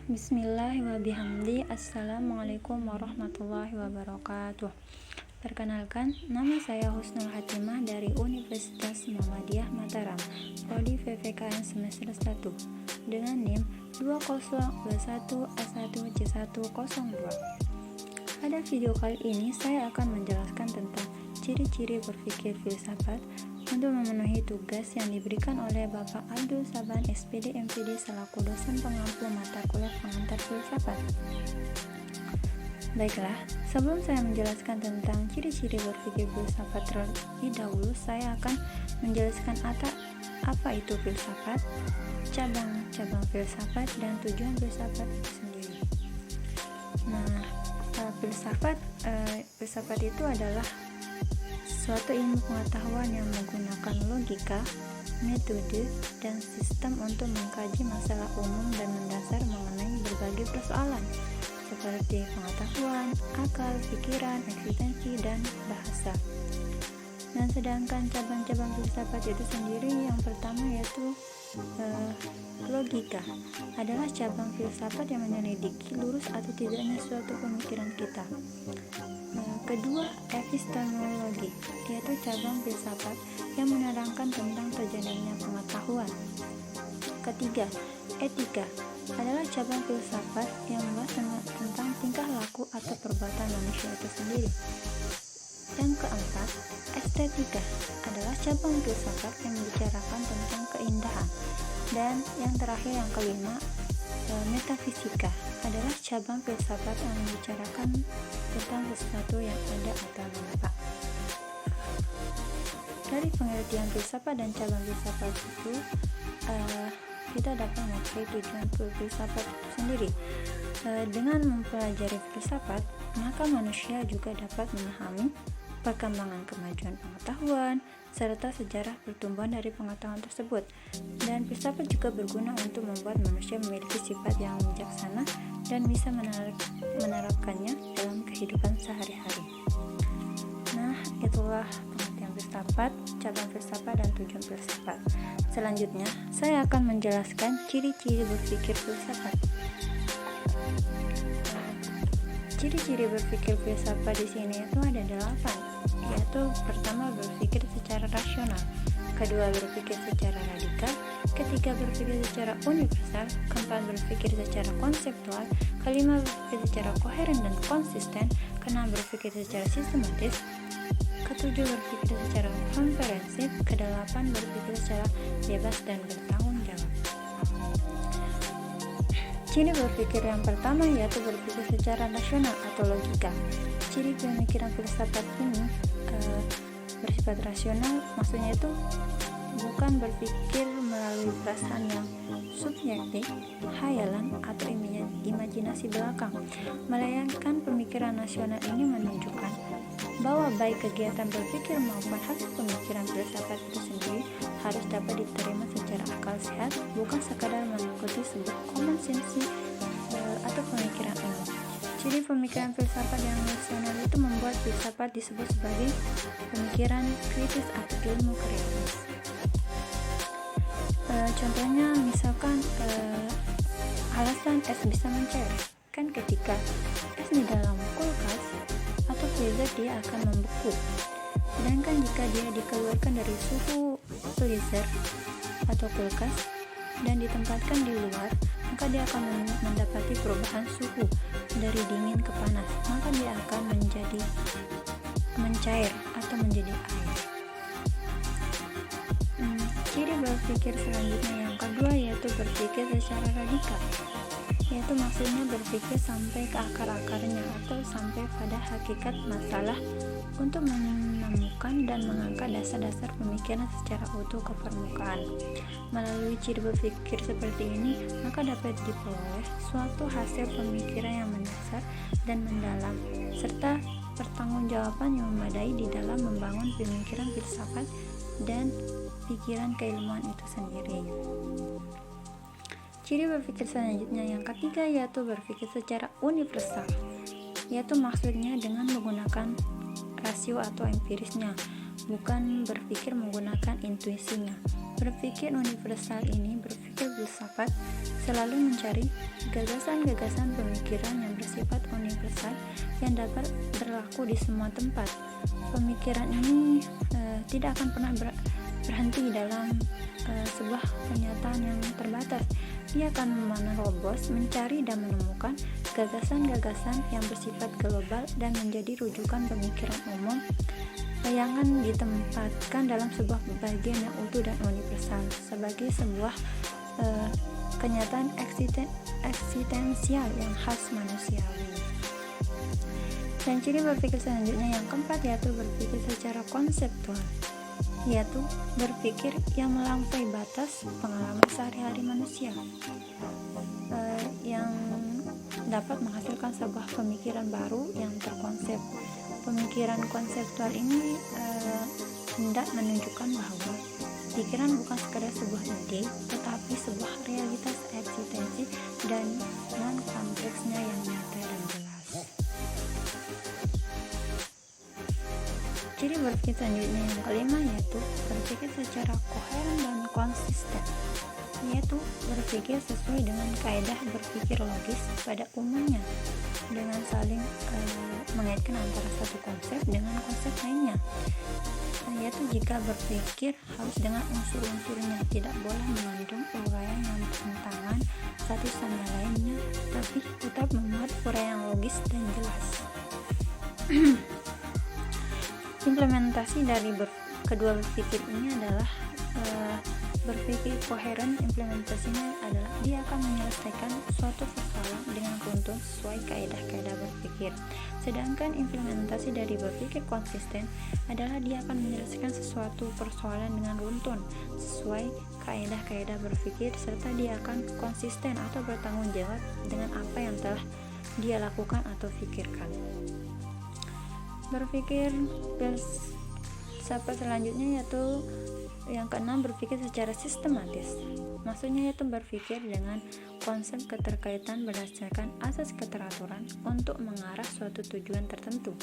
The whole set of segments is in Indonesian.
Bismillahirrahmanirrahim. Assalamualaikum warahmatullahi wabarakatuh. Perkenalkan, nama saya Husnul Hatimah dari Universitas Muhammadiyah Mataram, Prodi PPKN semester 1 dengan NIM 2021A1C102. Pada video kali ini saya akan menjelaskan tentang ciri-ciri berpikir filsafat untuk memenuhi tugas yang diberikan oleh Bapak Abdul Saban SPD MPD selaku dosen pengampu mata kuliah pengantar filsafat. Baiklah, sebelum saya menjelaskan tentang ciri-ciri berpikir filsafat terlebih dahulu, saya akan menjelaskan apa itu filsafat, cabang-cabang filsafat, dan tujuan filsafat itu sendiri. Nah, filsafat itu adalah suatu ilmu pengetahuan yang menggunakan logika, metode, dan sistem untuk mengkaji masalah umum dan mendasar mengenai berbagai persoalan seperti pengetahuan, akal, pikiran, eksistensi, dan bahasa. Dan sedangkan cabang-cabang filsafat itu sendiri, yang pertama yaitu logika adalah cabang filsafat yang menyelidiki lurus atau tidaknya suatu pemikiran kita. Kedua, epistemologi, yaitu cabang filsafat yang menerangkan tentang terjadinya pengetahuan. Ketiga, etika adalah cabang filsafat yang membahas tentang tingkah laku atau perbuatan manusia itu sendiri. Yang keempat, estetika adalah cabang filsafat yang membicarakan tentang keindahan. Dan yang terakhir, yang kelima, metafisika adalah cabang filsafat yang membicarakan tentang sesuatu yang ada atau nampak. Dari pengertian filsafat dan cabang filsafat itu, kita dapat mengetahui tujuan filsafat itu sendiri. Dengan mempelajari filsafat, maka manusia juga dapat memahami perkembangan kemajuan pengetahuan serta sejarah pertumbuhan dari pengetahuan tersebut. Dan filsafat juga berguna untuk membuat manusia memiliki sifat yang bijaksana dan bisa menerapkannya dalam kehidupan sehari-hari. Nah, itulah pengertian filsafat, cabang filsafat, dan tujuan filsafat. Selanjutnya, saya akan menjelaskan ciri-ciri berpikir filsafat. Ciri-ciri berpikir filsafat di sini itu ada 8, yaitu pertama, berpikir secara rasional, kedua, berpikir secara radikal, ketiga, berpikir secara universal, keempat, berpikir secara konseptual, kelima, berpikir secara koheren dan konsisten, keenam, berpikir secara sistematis, ketujuh, berpikir secara komprehensif, kedelapan, berpikir secara bebas dan bertanggung jawab. Ciri berpikir yang pertama yaitu berpikir secara rasional atau logika. Ciri pemikiran filsafat ini bersifat rasional, maksudnya itu bukan berpikir melalui perasaan yang subjektif, hayalan, atau imajinasi belakang, melainkan pemikiran rasional ini menunjukkan bahwa baik kegiatan berpikir maupun hasil pemikiran filsafat itu sendiri harus dapat diterima secara akal sehat, bukan sekadar mengikuti sebuah common sense atau pemikiran umum. Ciri pemikiran filsafat yang rasional itu membuat filsafat disebut sebagai pemikiran kritis atau ilmu kritis. Contohnya misalkan alasan es bisa mencair, kan ketika es di dalam kulkas atau freezer dia akan membeku, sedangkan jika dia dikeluarkan dari suhu freezer atau kulkas dan ditempatkan di luar, maka dia akan mendapati perubahan suhu dari dingin ke panas, maka dia akan menjadi mencair atau menjadi air. Ciri berpikir selanjutnya yang kedua yaitu berpikir secara radikal, yaitu maksudnya berpikir sampai ke akar-akarnya atau sampai pada hakikat masalah untuk menemukan dan mengangkat dasar-dasar pemikiran secara utuh ke permukaan. Melalui ciri berpikir seperti ini, maka dapat diperoleh suatu hasil pemikiran yang mendasar dan mendalam, serta pertanggungjawaban yang memadai di dalam membangun pemikiran filsafat dan pikiran keilmuan itu sendiri. Ciri berpikir selanjutnya yang ketiga yaitu berpikir secara universal, yaitu maksudnya dengan menggunakan rasio atau empirisnya, bukan berpikir menggunakan intuisinya. Berpikir universal ini berpikir berpikir filsafat selalu mencari gagasan-gagasan pemikiran yang bersifat universal yang dapat berlaku di semua tempat. Pemikiran ini tidak akan pernah berhenti dalam sebuah kenyataan yang terbatas. Ia akan menerobos, mencari dan menemukan gagasan-gagasan yang bersifat global dan menjadi rujukan pemikiran umum yang ditempatkan dalam sebuah bagian yang utuh dan universal sebagai sebuah kenyataan eksistensial yang khas manusiawi. Dan ciri berpikir selanjutnya yang keempat yaitu berpikir secara konseptual, yaitu berpikir yang melampaui batas pengalaman sehari-hari manusia, yang dapat menghasilkan sebuah pemikiran baru yang terkonsep. Pemikiran konseptual ini hendak menunjukkan bahwa pikiran bukan sekadar sebuah ide, tetapi sebuah realitas eksistensi dan konteksnya yang nyata dan jelas. Ciri berpikir selanjutnya yang kelima yaitu berpikir secara koheren dan konsisten, yaitu berpikir sesuai dengan kaidah berpikir logis pada umumnya dengan saling mengaitkan antara satu konsep dengan konsep lainnya, yaitu jika berpikir harus dengan unsur-unsurnya, tidak boleh mengandung uraian yang bertentangan satu sama lainnya, tapi tetap memuat uraian yang logis dan jelas. Implementasi dari kedua berpikir ini adalah berpikir koheren. Implementasinya adalah dia akan menyelesaikan suatu persoalan dengan runtun sesuai kaidah-kaidah berpikir. Sedangkan implementasi dari berpikir konsisten adalah dia akan menyelesaikan sesuatu persoalan dengan runtun sesuai kaidah-kaidah berpikir, serta dia akan konsisten atau bertanggung jawab dengan apa yang telah dia lakukan atau pikirkan. Berpikir filsafat selanjutnya yaitu yang keenam, berpikir secara sistematis. Maksudnya yaitu berpikir dengan konsep keterkaitan berdasarkan asas keteraturan untuk mengarah suatu tujuan tertentu.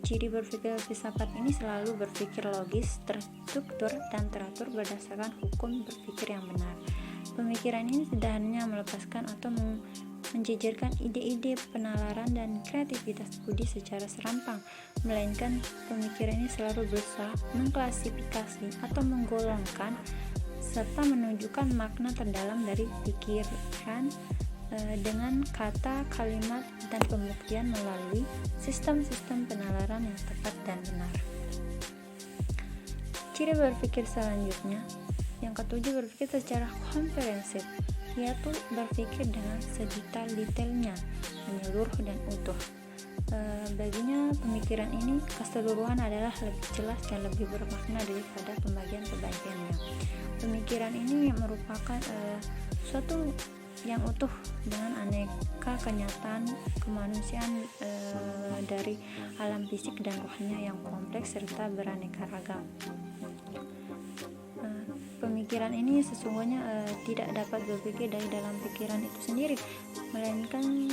Ciri berpikir filsafat ini selalu berpikir logis, terstruktur, dan teratur berdasarkan hukum berpikir yang benar. Pemikiran ini tidak hanya melepaskan atau menjejerkan ide-ide, penalaran, dan kreativitas budi secara serampang, melainkan pemikiran ini selalu berusaha mengklasifikasi atau menggolongkan serta menunjukkan makna terdalam dari pikiran dengan kata, kalimat, dan pembuktian melalui sistem-sistem penalaran yang tepat dan benar. Ciri berpikir selanjutnya yang ketujuh, berpikir secara komprehensif, yaitu berpikir dengan sedetail-detailnya, menyeluruh dan utuh. Baginya pemikiran ini keseluruhan adalah lebih jelas dan lebih bermakna daripada pembagian-pembagiannya. Pemikiran ini merupakan suatu yang utuh dengan aneka kenyataan kemanusiaan dari alam fisik dan rohnya yang kompleks serta beraneka ragam. Pemikiran ini sesungguhnya tidak dapat berpikir dari dalam pikiran itu sendiri, melainkan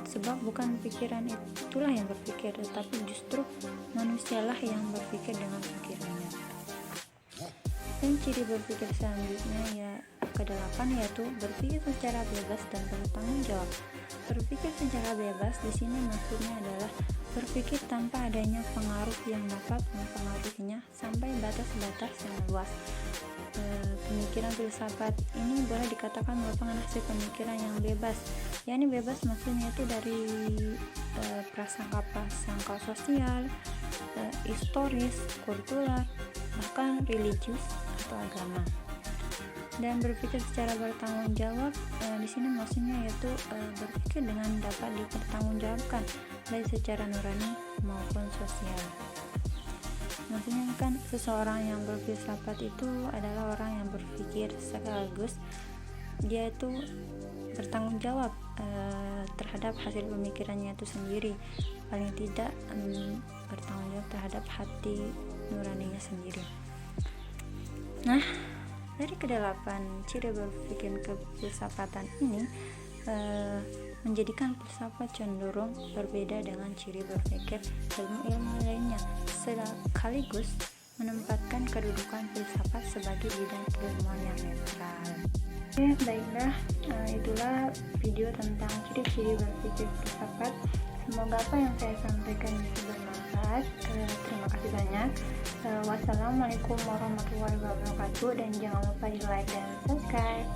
sebab bukan pikiran itulah yang berpikir, tetapi justru manusialah yang berpikir dengan pikirannya. Dan ciri berpikir selanjutnya ya ke-8 yaitu berpikir secara bebas dan bertanggung jawab. Berpikir secara bebas di sini maksudnya adalah berpikir tanpa adanya pengaruh yang dapat mempengaruhinya sampai batas-batas yang luas. Pemikiran filsafat ini boleh dikatakan merupakan hasil pemikiran yang bebas. Yakni bebas maksudnya itu dari prasangka-prasangka sosial, historis, kultural, bahkan religius atau agama. Dan berpikir secara bertanggung jawab di sini maksudnya yaitu berpikir dengan dapat dipertanggungjawabkan baik secara nurani maupun sosial. Maksudnya kan seseorang yang berfilsafat itu adalah orang yang berpikir sekaligus dia itu bertanggung jawab terhadap hasil pemikirannya itu sendiri, paling tidak bertanggung jawab terhadap hati nuraninya sendiri. Nah, dari ke-8 ciri berpikir kefilsafatan ini menjadikan filsafat cenderung berbeda dengan ciri berpikir ilmu-ilmu lainnya, sekaligus menempatkan kedudukan filsafat sebagai bidang keilmuan yang netral. Oke, baiklah, itulah video tentang ciri-ciri berpikir filsafat. Semoga apa yang saya sampaikan bisa bermanfaat. Terima kasih banyak. Wassalamualaikum warahmatullahi wabarakatuh, dan jangan lupa di like dan subscribe.